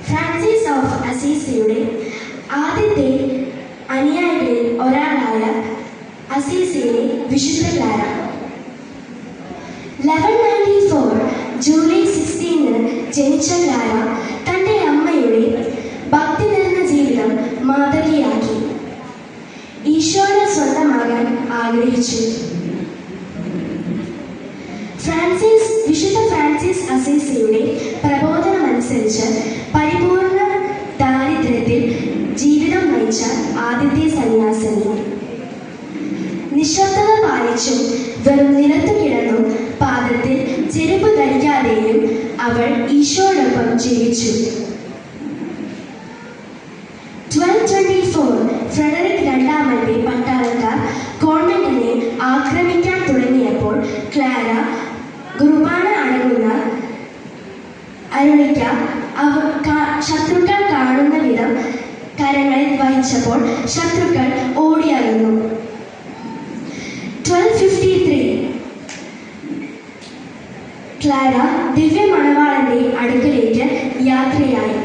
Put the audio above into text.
Francis of അസീസിയുടെ ആദ്യത്തെ അനുയായികളിൽ ഒരാളായ അസീസിയിലെ വിശുദ്ധ ക്ലാര. 1194 ജൂലൈ 16 ജനിച്ച ക്ലാര തൻ്റെ അമ്മയുടെ ഭക്തി നിറഞ്ഞ ജീവിതം മാതൃകയാക്കി. ഈശോയെ സ്വന്തമാകാൻ ആഗ്രഹിച്ചു. വിശുദ്ധ ഫ്രാൻസിസ് അസീസിയുടെ പ്രബോധനമനുസരിച്ച് പരിപൂർണ ദാരിദ്ര്യത്തിൽ ജീവിതം നയിച്ച ആദ്യത്തെ സന്യാസിനി. നിശബ്ദത പാലിച്ചും വെറും നിലത്തു കിടന്നും പാദത്തിൽ ചെരുപ്പ് ധരിക്കാതെയും അവൾ ഈശോയോടൊപ്പം ജീവിച്ചു. 1224 ഫ്രെഡറിക് രണ്ടാമന്റെ പട്ടാളക്കാർ കോൺവെന്റിനെ ആക്രമിക്കാൻ തുടങ്ങിയപ്പോൾ ക്ലാര കുർബാന അരുളിക്ക ശത്രുക്കൾ കാണുന്ന വിധം കരങ്ങളിൽ വഹിച്ചപ്പോൾ ശത്രുക്കൾ ഓടിയകന്നു. 1253 ക്ലാര ദിവ്യ മണവാളന്റെ അടുക്കലേക്ക് യാത്രയായി.